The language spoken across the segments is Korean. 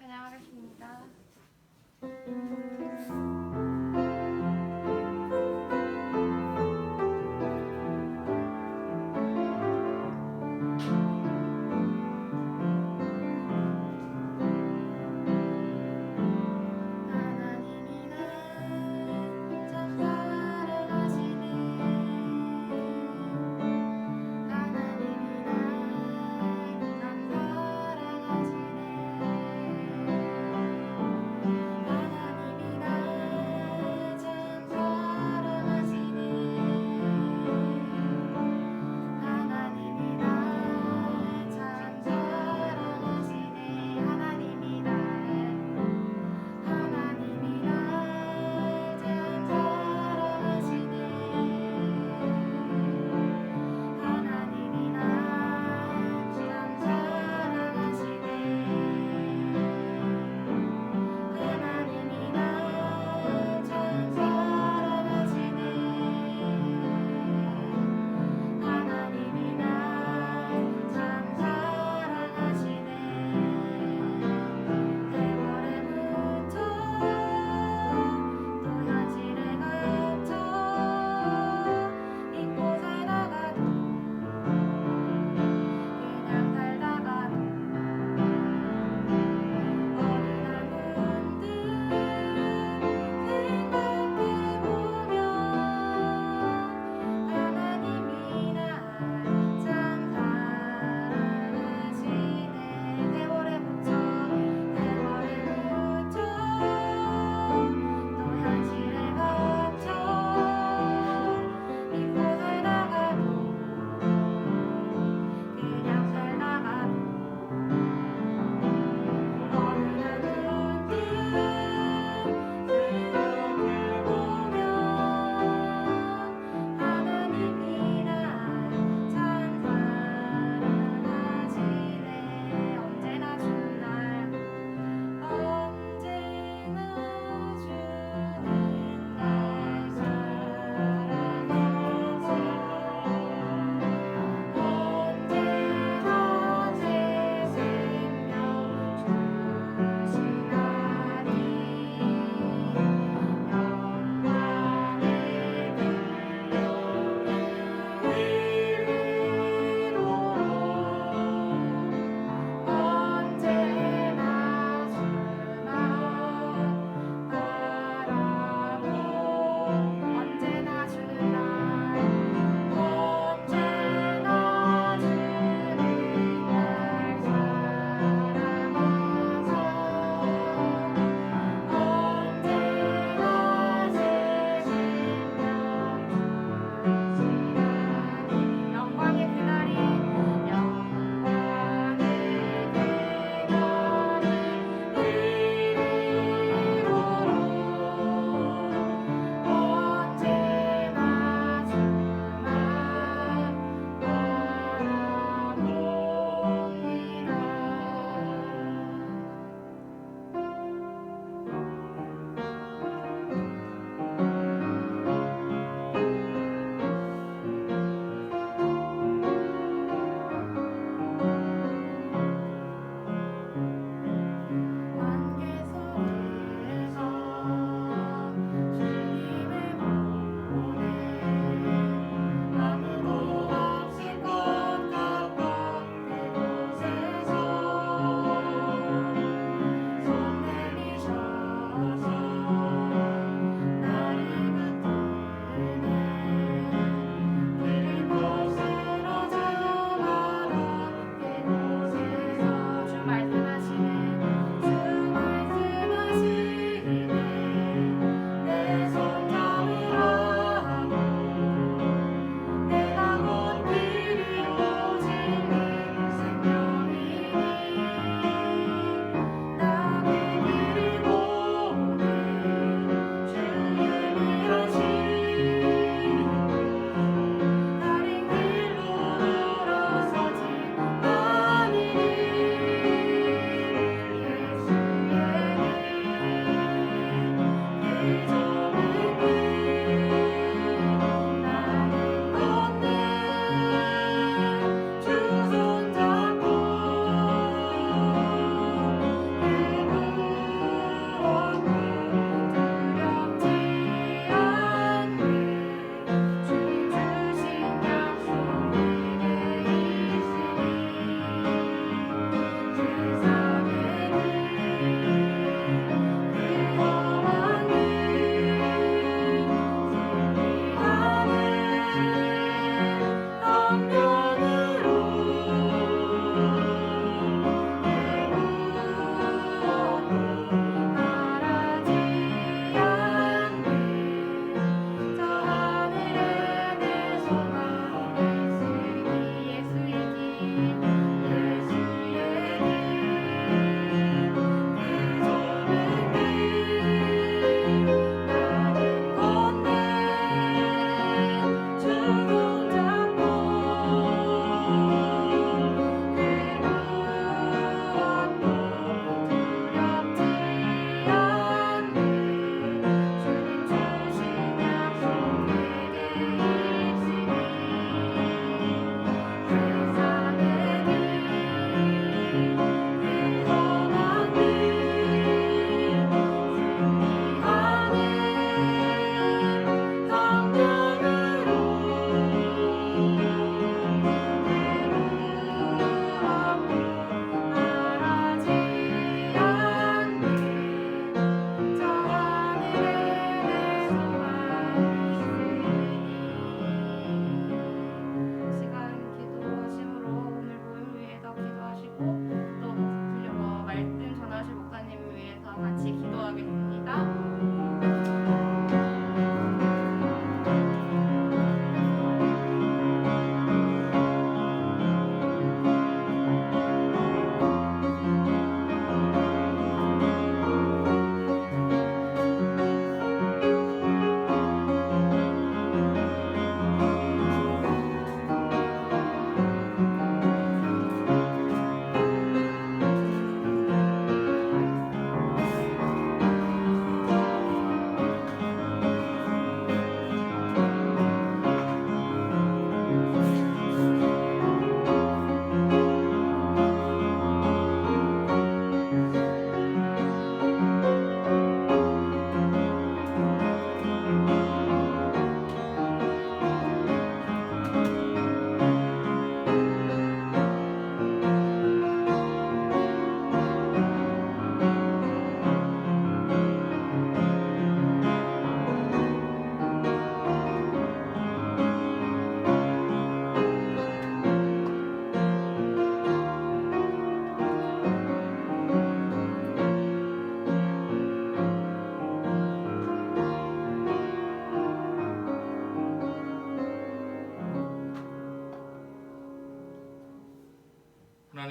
찬양하겠습니다. 하나님이 날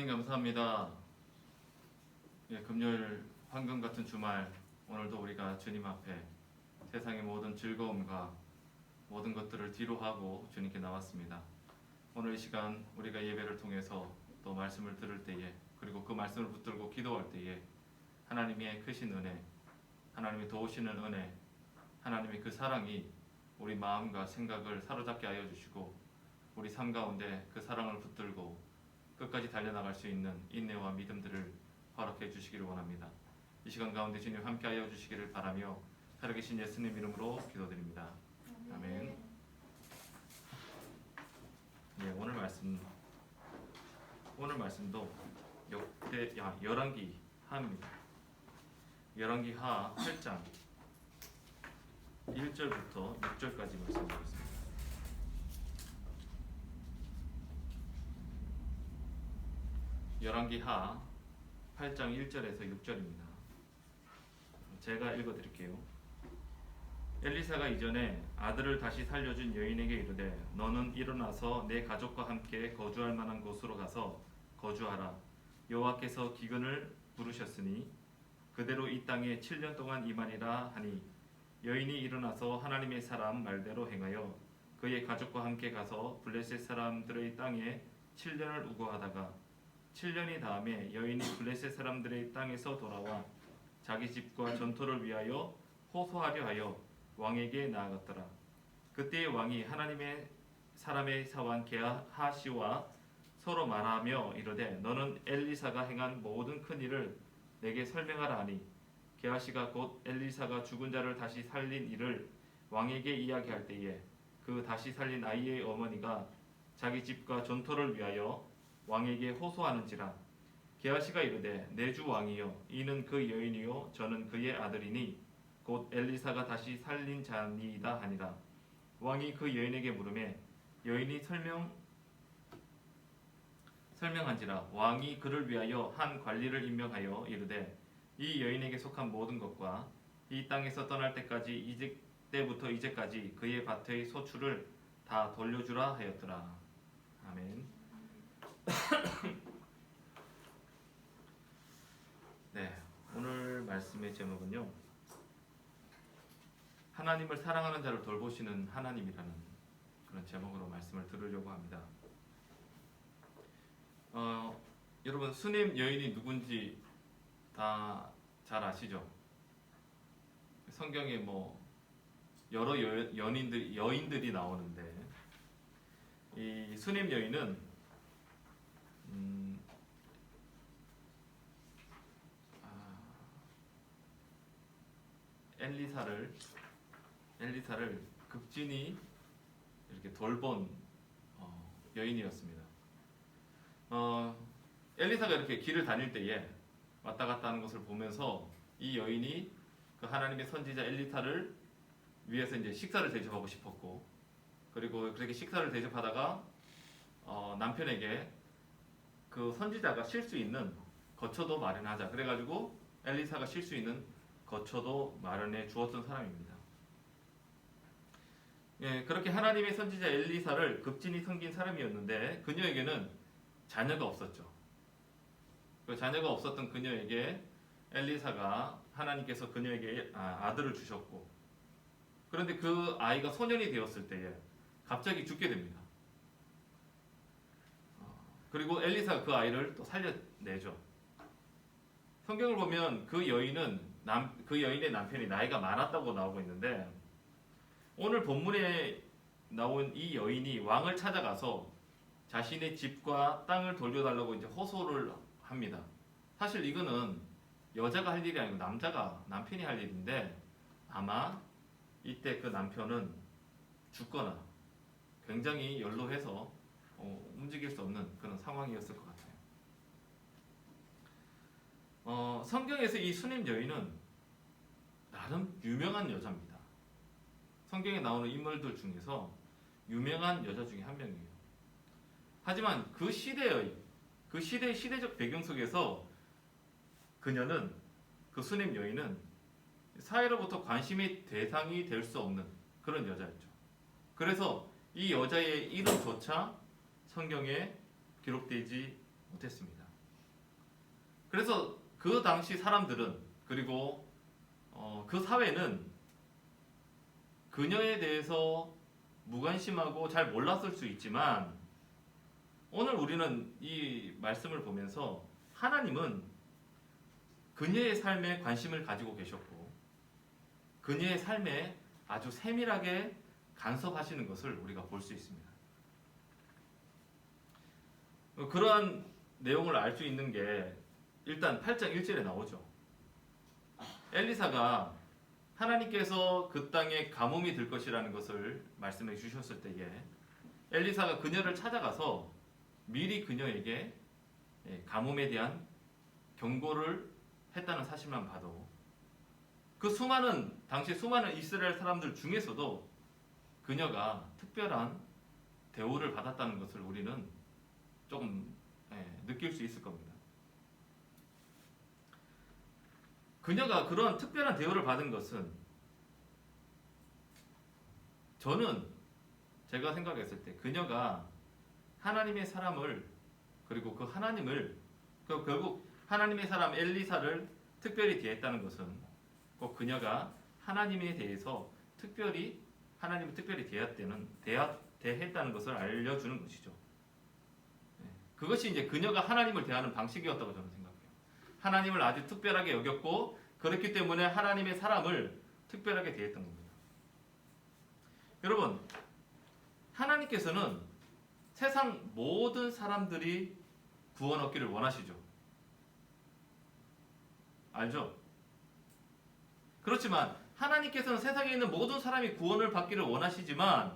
하나님 감사합니다. 금요일 황금 같은 주말, 오늘도 우리가 주님 앞에 세상의 모든 즐거움과 모든 것들을 뒤로 하고 주님께 나왔습니다. 오늘 이 시간 우리가 예배를 통해서 또 말씀을 들을 때에, 그리고 그 말씀을 붙들고 기도할 때에 하나님의 크신 은혜, 하나님의 도우시는 은혜, 하나님의 그 사랑이 우리 마음과 생각을 사로잡게 하여 주시고, 우리 삶 가운데 그 사랑을 붙들고 끝까지 달려나갈 수 있는 인내와 믿음들을 허락해 주시기를 원합니다. 이 시간 가운데 주님 함께 하여 주시기를 바라며 살아계신 예수님 이름으로 기도드립니다. 아멘. 네, 오늘 말씀도 열왕기 하입니다. 열왕기 하 8장 1절부터 6절까지 말씀드리겠습니다. 열왕기 하 8장 1절에서 6절입니다. 제가 읽어드릴게요. 엘리사가 이전에 아들을 다시 살려준 여인에게 이르되 너는 일어나서 내 가족과 함께 거주할 만한 곳으로 가서 거주하라. 여호와께서 기근을 부르셨으니 그대로 이 땅에 7년 동안 임하리라 하니, 여인이 일어나서 하나님의 사람 말대로 행하여 그의 가족과 함께 가서 블레셋 사람들의 땅에 7년을 우거하다가 7년이 다음에 여인이 블레셋 사람들의 땅에서 돌아와 자기 집과 전토를 위하여 호소하려 하여 왕에게 나아갔더라. 그때 왕이 하나님의 사람의 사환 게하시와 서로 말하며 이르되 너는 엘리사가 행한 모든 큰 일을 내게 설명하라 하니, 게하시가 곧 엘리사가 죽은 자를 다시 살린 일을 왕에게 이야기할 때에 그 다시 살린 아이의 어머니가 자기 집과 전토를 위하여 왕에게 호소하는지라. 게하시가 이르되 내 주 왕이여, 이는 그 여인이요 저는 그의 아들이니 곧 엘리사가 다시 살린 자니이다 하니라. 왕이 그 여인에게 물으매 여인이 설명한지라. 왕이 그를 위하여 한 관리를 임명하여 이르되 이 여인에게 속한 모든 것과 이 땅에서 떠날 때부터 이제까지 그의 밭의 소출을 다 돌려주라 하였더라. 아멘. 네, 오늘 말씀의 제목은요, 하나님을 사랑하는 자를 돌보시는 하나님이라는 그런 제목으로 말씀을 들으려고 합니다. 여러분, 수넴 여인이 누군지 다 잘 아시죠? 성경에 여러 여인들이 나오는데, 이 수넴 여인은 엘리사를 극진히 이렇게 돌본 여인이었습니다. 엘리사가 이렇게 길을 다닐 때에 왔다 갔다 하는 것을 보면서 이 여인이 그 하나님의 선지자 엘리사를 위해서 이제 식사를 대접하고 싶었고, 그리고 그렇게 식사를 대접하다가 남편에게 그 선지자가 쉴 수 있는 거처도 마련하자, 그래가지고 엘리사가 쉴 수 있는 거처도 마련해 주었던 사람입니다. 예, 그렇게 하나님의 선지자 엘리사를 극진히 섬긴 사람이었는데 그녀에게는 자녀가 없었죠. 그 자녀가 없었던 그녀에게 엘리사가 하나님께서 그녀에게 아들을 주셨고, 그런데 그 아이가 소년이 되었을 때에 갑자기 죽게 됩니다. 그리고 엘리사가 그 아이를 또 살려내죠. 성경을 보면 그 여인의 남편이 나이가 많았다고 나오고 있는데, 오늘 본문에 나온 이 여인이 왕을 찾아가서 자신의 집과 땅을 돌려달라고 이제 호소를 합니다. 사실 이거는 여자가 할 일이 아니고 남편이 할 일인데, 아마 이때 그 남편은 죽거나 굉장히 연로해서 움직일 수 없는 그런 상황이었을 것 같아요. 성경에서 이 수넴 여인은 나름 유명한 여자입니다. 성경에 나오는 인물들 중에서 유명한 여자 중에 한 명이에요. 하지만 그 시대의 시대적 배경 속에서 그 수넴 여인은 사회로부터 관심의 대상이 될 수 없는 그런 여자였죠. 그래서 이 여자의 이름조차 성경에 기록되지 못했습니다. 그래서 그 당시 사람들은 그리고 그 사회는 그녀에 대해서 무관심하고 잘 몰랐을 수 있지만 오늘 우리는 이 말씀을 보면서 하나님은 그녀의 삶에 관심을 가지고 계셨고 그녀의 삶에 아주 세밀하게 간섭하시는 것을 우리가 볼 수 있습니다. 그러한 내용을 알 수 있는 게 일단 8장 1절에 나오죠. 엘리사가 하나님께서 그 땅에 가뭄이 들 것이라는 것을 말씀해 주셨을 때에 엘리사가 그녀를 찾아가서 미리 그녀에게 가뭄에 대한 경고를 했다는 사실만 봐도 그 당시 수많은 이스라엘 사람들 중에서도 그녀가 특별한 대우를 받았다는 것을 우리는 조금 느낄 수 있을 겁니다. 그녀가 그런 특별한 대우를 받은 것은 저는 제가 생각했을 때 그녀가 하나님의 사람을 그리고 그 하나님을 결국 하나님의 사람 엘리사를 특별히 대했다는 것은 꼭 그녀가 하나님에 대해서 하나님을 특별히 대했다는 것을 알려주는 것이죠. 그것이 이제 그녀가 하나님을 대하는 방식이었다고 저는 생각해요. 하나님을 아주 특별하게 여겼고 그렇기 때문에 하나님의 사람을 특별하게 대했던 겁니다. 여러분, 하나님께서는 세상 모든 사람들이 구원 얻기를 원하시죠. 알죠? 그렇지만 하나님께서는 세상에 있는 모든 사람이 구원을 받기를 원하시지만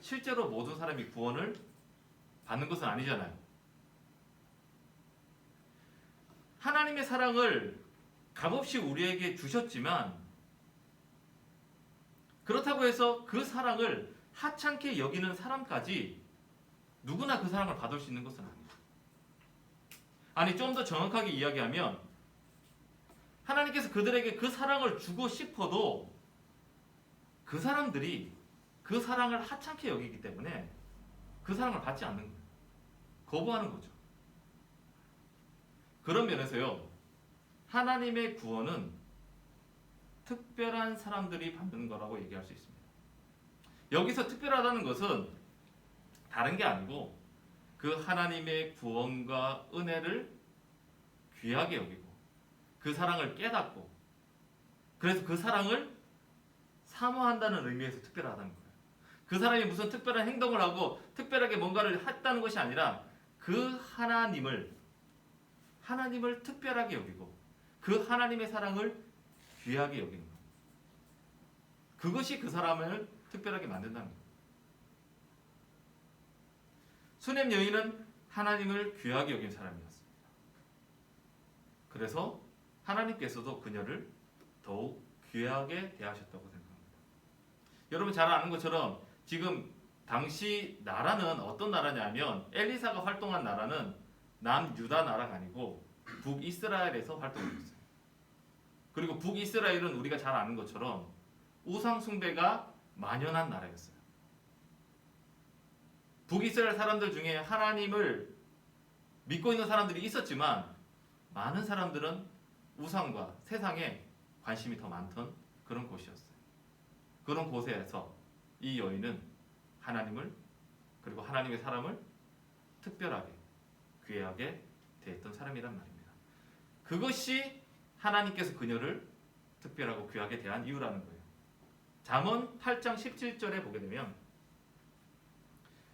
실제로 모든 사람이 구원을 받는 것은 아니잖아요. 하나님의 사랑을 값없이 우리에게 주셨지만 그렇다고 해서 그 사랑을 하찮게 여기는 사람까지 누구나 그 사랑을 받을 수 있는 것은 아니에요. 아니, 좀 더 정확하게 이야기하면 하나님께서 그들에게 그 사랑을 주고 싶어도 그 사람들이 그 사랑을 하찮게 여기기 때문에 그 사랑을 받지 않는 거예요. 거부하는 거죠. 그런 면에서요, 하나님의 구원은 특별한 사람들이 받는 거라고 얘기할 수 있습니다. 여기서 특별하다는 것은 다른 게 아니고 그 하나님의 구원과 은혜를 귀하게 여기고 그 사랑을 깨닫고 그래서 그 사랑을 사모한다는 의미에서 특별하다는 거예요. 그 사람이 무슨 특별한 행동을 하고 특별하게 뭔가를 했다는 것이 아니라 그 하나님을 특별하게 여기고 그 하나님의 사랑을 귀하게 여기는 거예요. 그것이 그 사람을 특별하게 만든다는 거예요. 수넴 여인은 하나님을 귀하게 여긴 사람이었습니다. 그래서 하나님께서도 그녀를 더욱 귀하게 대하셨다고 생각합니다. 여러분 잘 아는 것처럼 지금 당시 나라는 어떤 나라냐면 엘리사가 활동한 나라는 남유다 나라가 아니고 북이스라엘에서 활동했어요. 그리고 북이스라엘은 우리가 잘 아는 것처럼 우상 숭배가 만연한 나라였어요. 북이스라엘 사람들 중에 하나님을 믿고 있는 사람들이 있었지만 많은 사람들은 우상과 세상에 관심이 더 많던 그런 곳이었어요. 그런 곳에서 이 여인은 하나님을 그리고 하나님의 사람을 특별하게 귀하게 대했던 사람이란 말입니다. 그것이 하나님께서 그녀를 특별하고 귀하게 대한 이유라는 거예요. 잠언 8장 17절에 보게 되면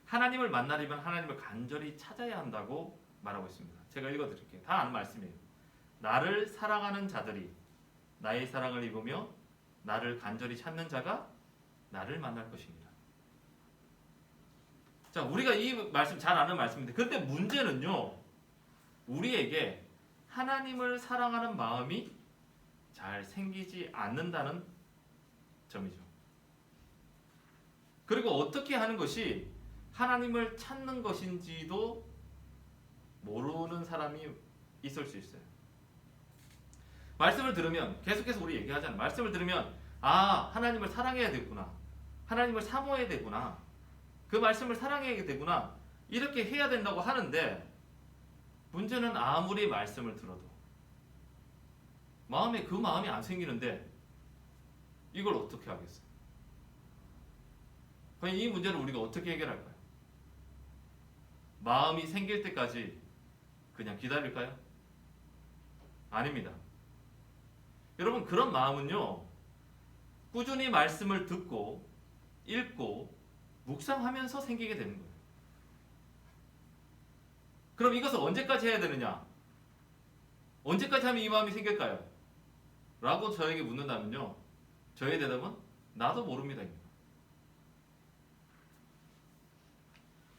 하나님을 만나려면 하나님을 간절히 찾아야 한다고 말하고 있습니다. 제가 읽어드릴게요. 다 아는 말씀이에요. 나를 사랑하는 자들이 나의 사랑을 입으며 나를 간절히 찾는 자가 나를 만날 것입니다. 자, 우리가 이 말씀 잘 아는 말씀인데 그런데 문제는요, 우리에게 하나님을 사랑하는 마음이 잘 생기지 않는다는 점이죠. 그리고 어떻게 하는 것이 하나님을 찾는 것인지도 모르는 사람이 있을 수 있어요. 말씀을 들으면 계속해서 우리 얘기하잖아요. 말씀을 들으면 하나님을 사랑해야 되구나, 하나님을 사모해야 되구나, 그 말씀을 사랑해야 되구나, 이렇게 해야 된다고 하는데 문제는 아무리 말씀을 들어도 마음에 그 마음이 안 생기는데 이걸 어떻게 하겠어요? 과연 이 문제를 우리가 어떻게 해결할까요? 마음이 생길 때까지 그냥 기다릴까요? 아닙니다. 여러분, 그런 마음은요, 꾸준히 말씀을 듣고 읽고 묵상하면서 생기게 되는 거예요. 그럼 이것을 언제까지 해야 되느냐? 언제까지 하면 이 마음이 생길까요? 라고 저에게 묻는다면요, 저의 대답은 나도 모릅니다.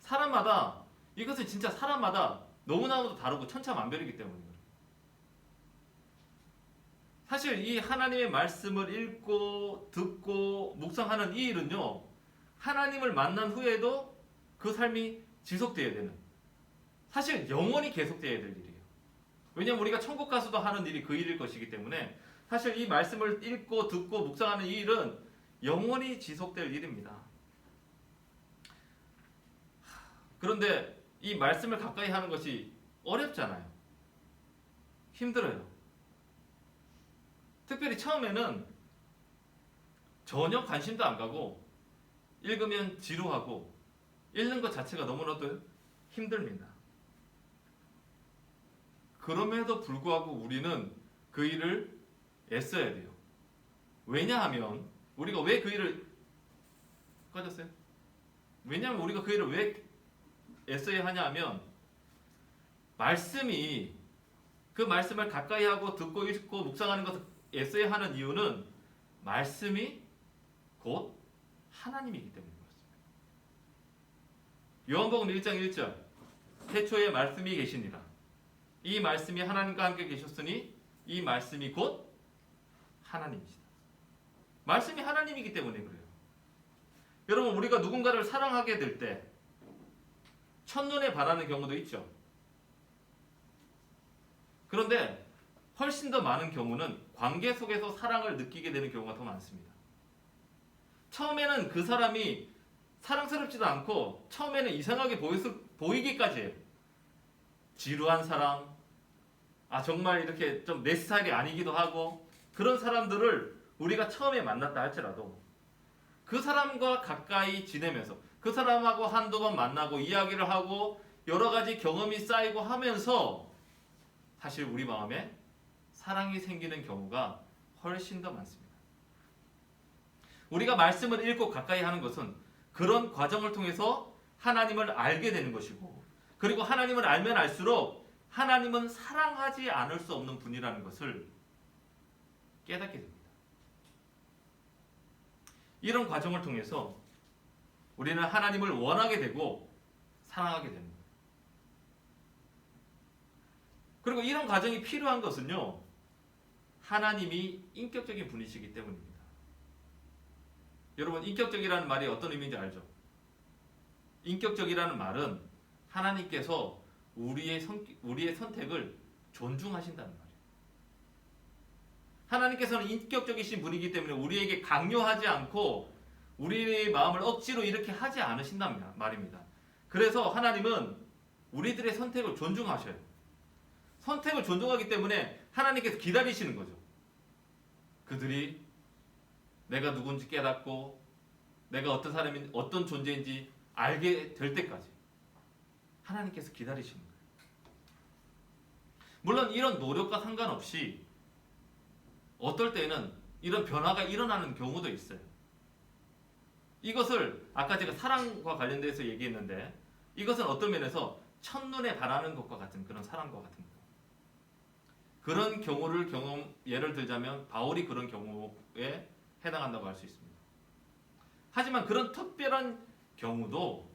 사람마다, 이것은 진짜 사람마다 너무나도 다르고 천차만별이기 때문입니다. 사실 이 하나님의 말씀을 읽고 듣고 묵상하는 이 일은요, 하나님을 만난 후에도 그 삶이 지속되어야 되는, 사실 영원히 계속되어야 될 일이에요. 왜냐하면 우리가 천국 가서도 하는 일이 그 일일 것이기 때문에 사실 이 말씀을 읽고 듣고 묵상하는 이 일은 영원히 지속될 일입니다. 그런데 이 말씀을 가까이 하는 것이 어렵잖아요. 힘들어요. 특별히 처음에는 전혀 관심도 안 가고 읽으면 지루하고 읽는 것 자체가 너무나도 힘듭니다. 그럼에도 불구하고 우리는 그 일을 애써야 돼요. 왜냐하면 우리가 왜 그 일을 꺼졌어요? 왜냐하면 우리가 그 일을 왜 애써야 하냐 하면 말씀이, 그 말씀을 가까이 하고 듣고 읽고 묵상하는 것을 애써야 하는 이유는 말씀이 곧 하나님이기 때문인 것입니다. 요한복음 1장 1절, 태초에 말씀이 계시니라. 이 말씀이 하나님과 함께 계셨으니 이 말씀이 곧 하나님이시다. 말씀이 하나님이기 때문에 그래요. 여러분, 우리가 누군가를 사랑하게 될 때 첫눈에 반하는 경우도 있죠. 그런데 훨씬 더 많은 경우는 관계 속에서 사랑을 느끼게 되는 경우가 더 많습니다. 처음에는 그 사람이 사랑스럽지도 않고 처음에는 이상하게 보이기까지 해요. 지루한 사람, 정말 이렇게 좀 내 스타일이 아니기도 하고, 그런 사람들을 우리가 처음에 만났다 할지라도 그 사람과 가까이 지내면서 그 사람하고 한두 번 만나고 이야기를 하고 여러 가지 경험이 쌓이고 하면서 사실 우리 마음에 사랑이 생기는 경우가 훨씬 더 많습니다. 우리가 말씀을 읽고 가까이 하는 것은 그런 과정을 통해서 하나님을 알게 되는 것이고, 그리고 하나님을 알면 알수록 하나님은 사랑하지 않을 수 없는 분이라는 것을 깨닫게 됩니다. 이런 과정을 통해서 우리는 하나님을 원하게 되고 사랑하게 됩니다. 그리고 이런 과정이 필요한 것은요, 하나님이 인격적인 분이시기 때문입니다. 여러분, 인격적이라는 말이 어떤 의미인지 알죠? 인격적이라는 말은 하나님께서 우리의 선택을 존중하신다는 말이에요. 하나님께서는 인격적이신 분이기 때문에 우리에게 강요하지 않고 우리의 마음을 억지로 이렇게 하지 않으신단 말입니다. 그래서 하나님은 우리들의 선택을 존중하셔요. 선택을 존중하기 때문에 하나님께서 기다리시는 거죠. 그들이 내가 누군지 깨닫고 내가 어떤 사람인, 어떤 존재인지 알게 될 때까지 하나님께서 기다리시는 거예요. 물론 이런 노력과 상관없이 어떨 때는 이런 변화가 일어나는 경우도 있어요. 이것을 아까 제가 사랑과 관련돼서 얘기했는데, 이것은 어떤 면에서 첫눈에 반하는 것과 같은 그런 사랑과 같은 거. 그런 경우를 예를 들자면 바울이 그런 경우에 해당한다고 할 수 있습니다. 하지만 그런 특별한 경우도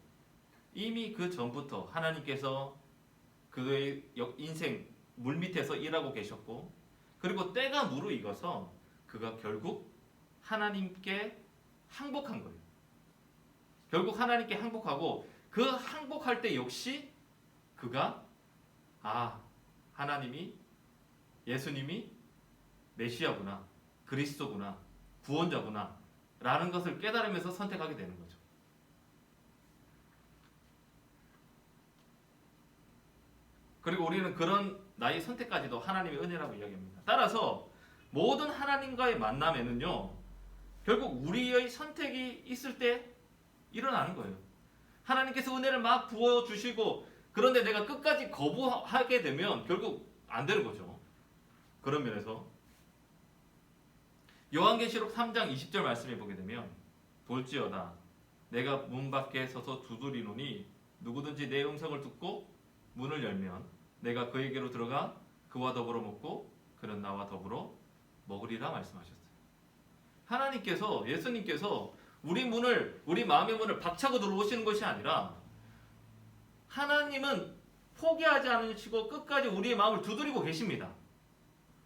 이미 그 전부터 하나님께서 그의 인생 물밑에서 일하고 계셨고, 그리고 때가 무르익어서 그가 결국 하나님께 항복한 거예요. 결국 하나님께 항복하고, 그 항복할 때 역시 그가 하나님이, 예수님이 메시아구나, 그리스도구나, 구원자구나 라는 것을 깨달으면서 선택하게 되는 거죠. 그리고 우리는 그런 나의 선택까지도 하나님의 은혜라고 이야기합니다. 따라서 모든 하나님과의 만남에는요, 결국 우리의 선택이 있을 때 일어나는 거예요. 하나님께서 은혜를 막 부어주시고, 그런데 내가 끝까지 거부하게 되면 결국 안 되는 거죠. 그런 면에서 요한계시록 3장 20절 말씀에 보게 되면, 볼지어다 내가 문 밖에 서서 두드리노니 누구든지 내 음성을 듣고 문을 열면 내가 그에게로 들어가 그와 더불어 먹고 그는 나와 더불어 먹으리라 말씀하셨어요. 하나님께서, 예수님께서 우리 마음의 문을 박차고 들어오시는 것이 아니라, 하나님은 포기하지 않으시고 끝까지 우리의 마음을 두드리고 계십니다.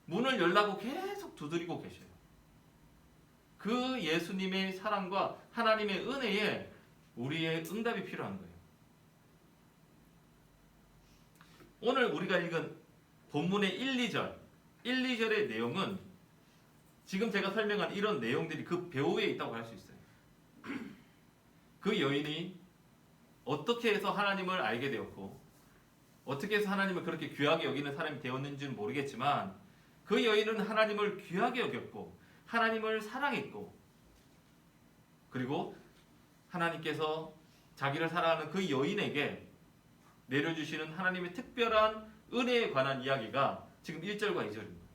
문을 열라고 계속 두드리고 계셔요. 그 예수님의 사랑과 하나님의 은혜에 우리의 응답이 필요한 거예요. 오늘 우리가 읽은 본문의 1, 2절의 내용은 지금 제가 설명한 이런 내용들이 그 배후에 있다고 할 수 있어요. 그 여인이 어떻게 해서 하나님을 알게 되었고, 어떻게 해서 하나님을 그렇게 귀하게 여기는 사람이 되었는지는 모르겠지만, 그 여인은 하나님을 귀하게 여겼고 하나님을 사랑했고, 그리고 하나님께서 자기를 사랑하는 그 여인에게 내려주시는 하나님의 특별한 은혜에 관한 이야기가 지금 1절과 2절입니다.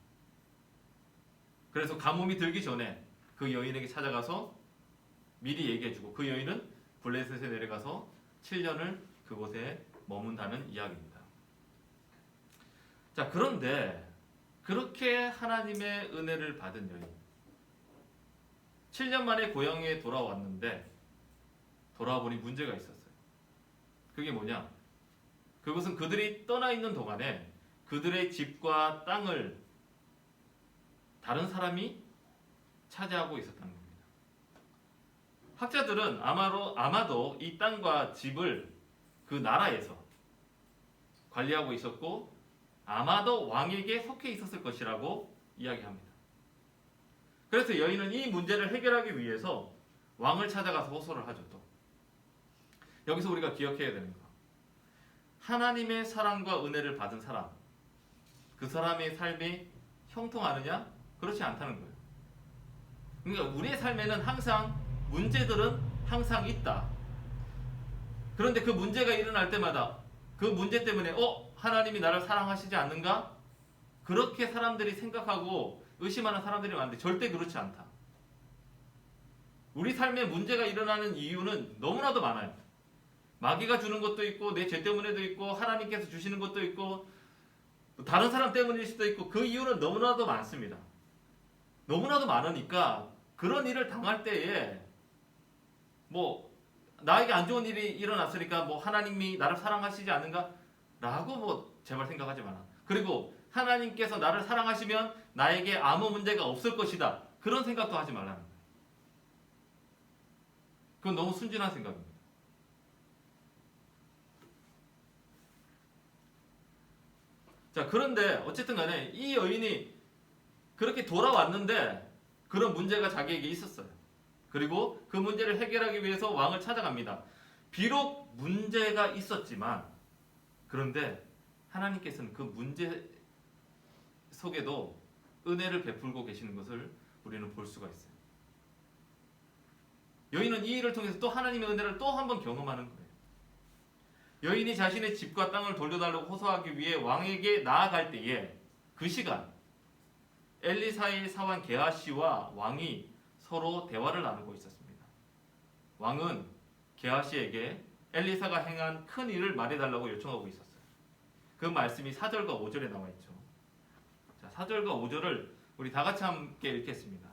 그래서 가뭄이 들기 전에 그 여인에게 찾아가서 미리 얘기해주고, 그 여인은 블레셋에 내려가서 7년을 그곳에 머문다는 이야기입니다. 자, 그런데 그렇게 하나님의 은혜를 받은 여인, 7년 만에 고향에 돌아왔는데 돌아보니 문제가 있었어요. 그게 뭐냐? 그것은 그들이 떠나 있는 동안에 그들의 집과 땅을 다른 사람이 차지하고 있었다는 겁니다. 학자들은 아마도 이 땅과 집을 그 나라에서 관리하고 있었고, 아마도 왕에게 속해 있었을 것이라고 이야기합니다. 그래서 여인은 이 문제를 해결하기 위해서 왕을 찾아가서 호소를 하죠. 또 여기서 우리가 기억해야 되는 거, 하나님의 사랑과 은혜를 받은 사람, 그 사람의 삶이 형통하느냐? 그렇지 않다는 거예요. 그러니까 우리의 삶에는 항상 문제들은 항상 있다. 그런데 그 문제가 일어날 때마다 그 문제 때문에 하나님이 나를 사랑하시지 않는가? 그렇게 사람들이 생각하고 의심하는 사람들이 많은데 절대 그렇지 않다. 우리 삶에 문제가 일어나는 이유는 너무나도 많아요. 마귀가 주는 것도 있고, 내 죄 때문에도 있고, 하나님께서 주시는 것도 있고, 다른 사람 때문일 수도 있고, 그 이유는 너무나도 많습니다. 너무나도 많으니까 그런 일을 당할 때에 나에게 안 좋은 일이 일어났으니까 하나님이 나를 사랑하시지 않는가? 라고 제발 생각하지 마라. 그리고 하나님께서 나를 사랑하시면 나에게 아무 문제가 없을 것이다. 그런 생각도 하지 말라는 거예요. 그건 너무 순진한 생각입니다. 자, 그런데 어쨌든 간에 이 여인이 그렇게 돌아왔는데 그런 문제가 자기에게 있었어요. 그리고 그 문제를 해결하기 위해서 왕을 찾아갑니다. 비록 문제가 있었지만, 그런데 하나님께서는 그 문제 속에도 은혜를 베풀고 계시는 것을 우리는 볼 수가 있어요. 여인은 이 일을 통해서 또 하나님의 은혜를 또 한 번 경험하는 거예요. 여인이 자신의 집과 땅을 돌려달라고 호소하기 위해 왕에게 나아갈 때에 그 시간, 엘리사의 사환 게하시와 왕이 서로 대화를 나누고 있었습니다. 왕은 게하시에게 엘리사가 행한 큰 일을 말해달라고 요청하고 있었어요. 그 말씀이 4절과 5절에 나와 있죠. 자, 4절과 5절을 우리 다 같이 함께 읽겠습니다.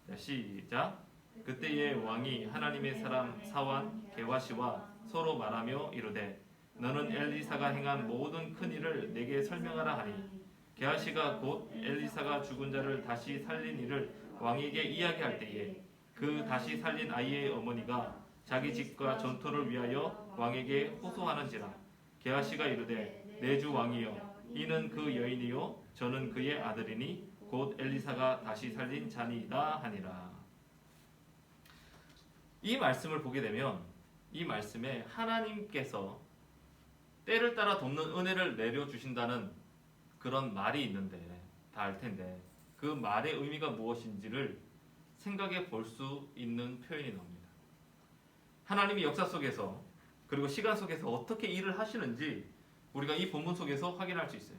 자, 시작. 그때의 왕이 하나님의 사람 사환 게하시와 서로 말하며 이르되 너는 엘리사가 행한 모든 큰 일을 내게 설명하라 하니, 게하시가 곧 엘리사가 죽은 자를 다시 살린 일을 왕에게 이야기할 때에 그 다시 살린 아이의 어머니가 자기 집과 전토를 위하여 왕에게 호소하는지라. 게하시가 이르되 내 주 왕이여, 이는 그 여인이요 저는 그의 아들이니 곧 엘리사가 다시 살린 자니이다 하니라. 이 말씀을 보게 되면 이 말씀에 하나님께서 때를 따라 돕는 은혜를 내려주신다는 그런 말이 있는데 다 알 텐데 그 말의 의미가 무엇인지를 생각해 볼 수 있는 표현이 나옵니다. 하나님이 역사 속에서 그리고 시간 속에서 어떻게 일을 하시는지 우리가 이 본문 속에서 확인할 수 있어요.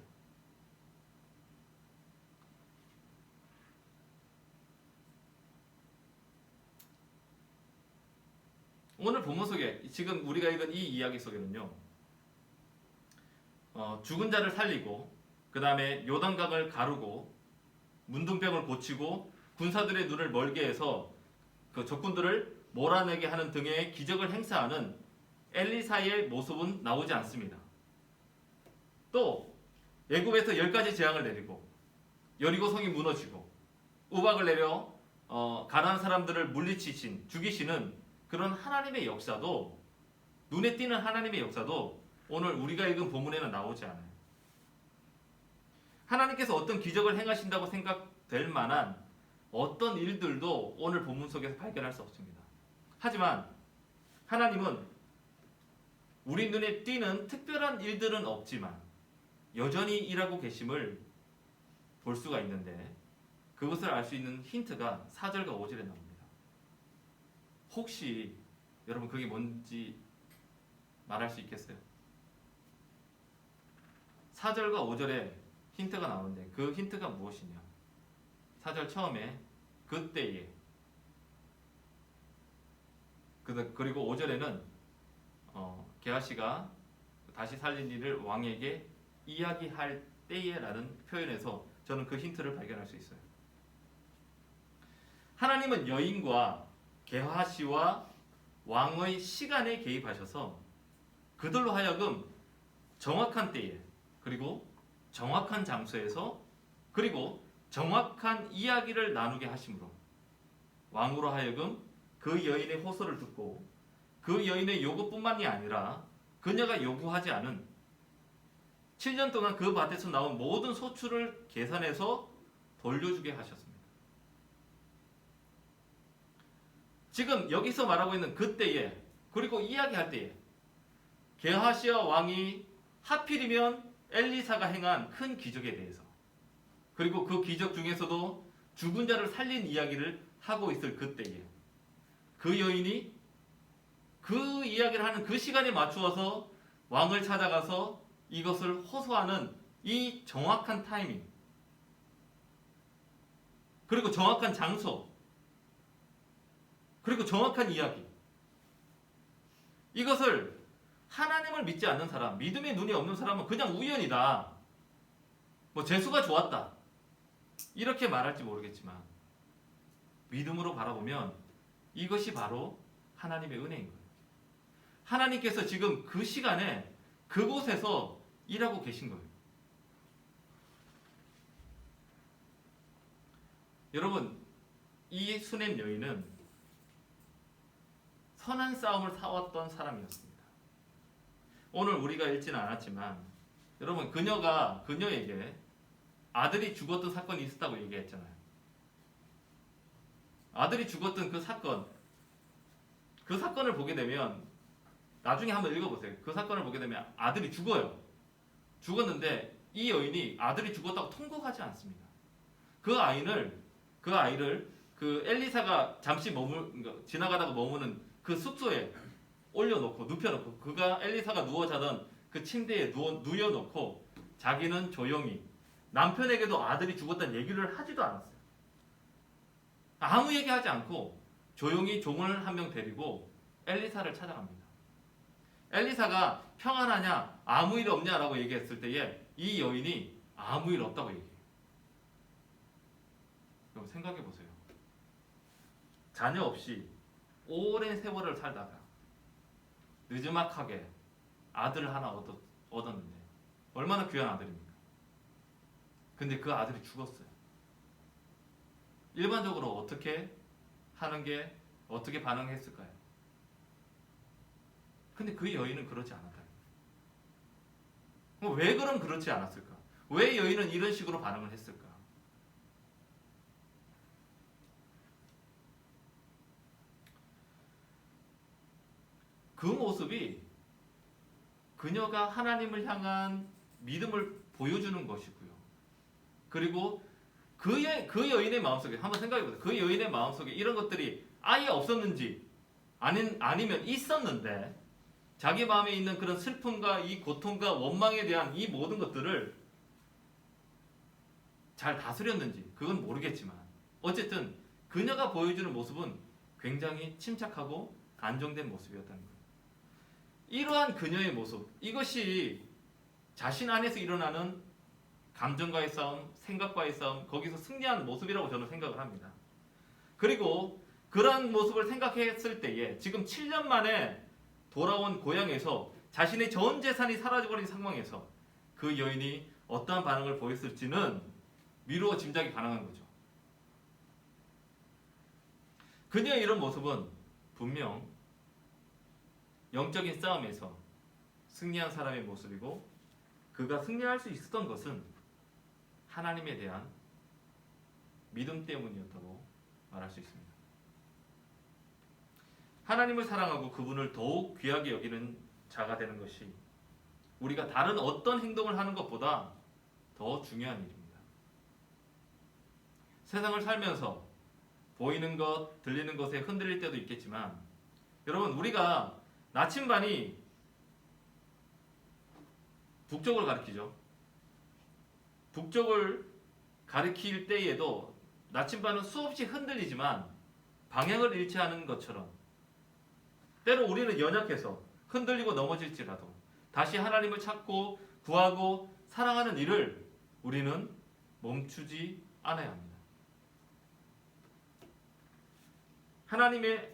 오늘 본문 속에 지금 우리가 읽은 이 이야기 속에는요, 죽은 자를 살리고 그 다음에 요단강을 가르고 문둥병을 고치고 군사들의 눈을 멀게 해서 그 적군들을 몰아내게 하는 등의 기적을 행사하는 엘리사의 모습은 나오지 않습니다. 또 애굽에서 10가지 재앙을 내리고 여리고성이 무너지고 우박을 내려 가난한 사람들을 물리치신 죽이시는 그런 하나님의 역사도, 눈에 띄는 하나님의 역사도 오늘 우리가 읽은 본문에는 나오지 않아요. 하나님께서 어떤 기적을 행하신다고 생각될 만한 어떤 일들도 오늘 본문 속에서 발견할 수 없습니다. 하지만 하나님은 우리 눈에 띄는 특별한 일들은 없지만 여전히 일하고 계심을 볼 수가 있는데, 그것을 알 수 있는 힌트가 4절과 5절에 나옵니다. 혹시 여러분 그게 뭔지 말할 수 있겠어요? 4절과 5절에 힌트가 나오는데 그 힌트가 무엇이냐? 4절 처음에 그때에, 그리고 5절에는 게하시가 다시 살린 일을 왕에게 이야기할 때에라는 표현에서 저는 그 힌트를 발견할 수 있어요. 하나님은 여인과 게하시와 왕의 시간에 개입하셔서 그들로 하여금 정확한 때에, 그리고 정확한 장소에서, 그리고 정확한 이야기를 나누게 하심으로 왕으로 하여금 그 여인의 호소를 듣고 그 여인의 요구뿐만이 아니라 그녀가 요구하지 않은 7년 동안 그 밭에서 나온 모든 소출을 계산해서 돌려주게 하셨습니다. 지금 여기서 말하고 있는 그때에, 그리고 이야기할 때에 게하시와 왕이 하필이면 엘리사가 행한 큰 기적에 대해서, 그리고 그 기적 중에서도 죽은 자를 살린 이야기를 하고 있을 그때에 그 여인이 그 이야기를 하는 그 시간에 맞추어서 왕을 찾아가서 이것을 호소하는 이 정확한 타이밍, 그리고 정확한 장소, 그리고 정확한 이야기, 이것을 하나님을 믿지 않는 사람, 믿음의 눈이 없는 사람은 그냥 우연이다, 뭐 재수가 좋았다, 이렇게 말할지 모르겠지만 믿음으로 바라보면 이것이 바로 하나님의 은혜인 거예요. 하나님께서 지금 그 시간에 그곳에서 일하고 계신 거예요. 여러분, 이 수넴 여인은 선한 싸움을 싸웠던 사람이었습니다. 오늘 우리가 읽지는 않았지만 여러분, 그녀에게 아들이 죽었던 사건이 있었다고 얘기했잖아요. 아들이 죽었던 그 사건을 보게 되면, 나중에 한번 읽어보세요. 그 사건을 보게 되면 아들이 죽어요. 죽었는데 이 여인이 아들이 죽었다고 통곡하지 않습니다. 그 아이를 그 엘리사가 잠시 지나가다가 머무는 그 숙소에 올려놓고 눕혀놓고, 엘리사가 누워 자던 그 침대에 누워놓고 자기는 조용히 남편에게도 아들이 죽었다는 얘기를 하지도 않았어요. 아무 얘기하지 않고 조용히 종을 한 명 데리고 엘리사를 찾아갑니다. 엘리사가 평안하냐, 아무 일 없냐라고 얘기했을 때에 이 여인이 아무 일 없다고 얘기해요. 그럼 생각해 보세요. 자녀 없이 오랜 세월을 살다가 느지막하게 아들을 하나 얻었는데 얼마나 귀한 아들입니까? 근데 그 아들이 죽었어요. 일반적으로 어떻게 반응했을까요? 근데 그 여인은 그렇지 않았다. 왜 그럼 그렇지 않았을까? 왜 여인은 이런 식으로 반응을 했을까? 그 그녀가 하나님을 향한 믿음을 보여주는 것이고요. 그리고 그 여인의 마음속에 한번 생각해보세요. 그 여인의 마음속에 이런 것들이 아예 없었는지 아니면 있었는데 자기 마음에 있는 그런 슬픔과 이 고통과 원망에 대한 이 모든 것들을 잘 다스렸는지 그건 모르겠지만 어쨌든 그녀가 보여주는 모습은 굉장히 침착하고 안정된 모습이었다는 거예요. 이러한 그녀의 모습, 이것이 자신 안에서 일어나는 감정과의 싸움, 생각과의 싸움, 거기서 승리하는 모습이라고 저는 생각을 합니다. 그리고 그러한 모습을 생각했을 때에 지금 7년 만에 돌아온 고향에서 자신의 전 재산이 사라져버린 상황에서 그 여인이 어떠한 반응을 보였을지는 미루어 짐작이 가능한 거죠. 그녀의 이런 모습은 분명 영적인 싸움에서 승리한 사람의 모습이고 그가 승리할 수 있었던 것은 하나님에 대한 믿음 때문이었다고 말할 수 있습니다. 하나님을 사랑하고 그분을 더욱 귀하게 여기는 자가 되는 것이 우리가 다른 어떤 행동을 하는 것보다 더 중요한 일입니다. 세상을 살면서 보이는 것, 들리는 것에 흔들릴 때도 있겠지만 여러분 우리가 나침반이 북쪽을 가리키죠. 북쪽을 가리킬 때에도 나침반은 수없이 흔들리지만 방향을 잃지 않은 것처럼 때로 우리는 연약해서 흔들리고 넘어질지라도 다시 하나님을 찾고 구하고 사랑하는 일을 우리는 멈추지 않아야 합니다. 하나님께서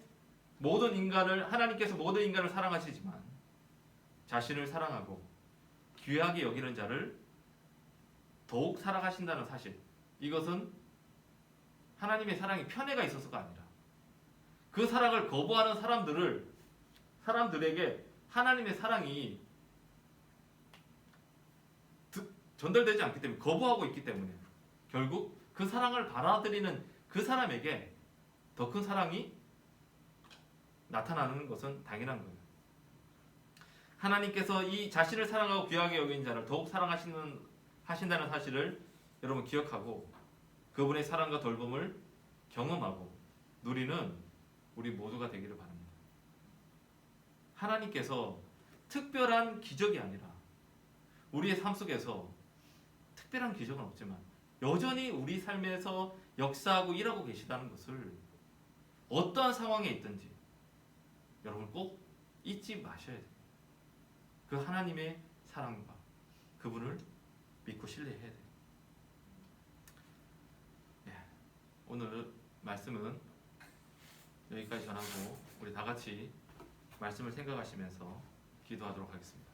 모든 인간을 사랑하시지만 자신을 사랑하고 귀하게 여기는 자를 더욱 사랑하신다는 사실, 이것은 하나님의 사랑이 편애가 있어서가 아니라 그 사랑을 거부하는 사람들에게 하나님의 사랑이 전달되지 않기 때문에 거부하고 있기 때문에 결국 그 사랑을 받아들이는 그 사람에게 더 큰 사랑이 나타나는 것은 당연한 거예요. 하나님께서 이 자신을 사랑하고 귀하게 여기는 자를 더욱 사랑하신다는 사실을 여러분 기억하고 그분의 사랑과 돌봄을 경험하고 누리는 우리 모두가 되기를 바랍니다. 하나님께서 특별한 기적이 아니라 우리의 삶 속에서 특별한 기적은 없지만 여전히 우리 삶에서 역사하고 일하고 계시다는 것을 어떠한 상황에 있든지 여러분 꼭 잊지 마셔야 됩니다. 그 하나님의 사랑과 그분을 믿고 신뢰해야 돼요. 오늘 말씀은 여기까지 전하고 우리 다 같이 말씀을 생각하시면서 기도하도록 하겠습니다.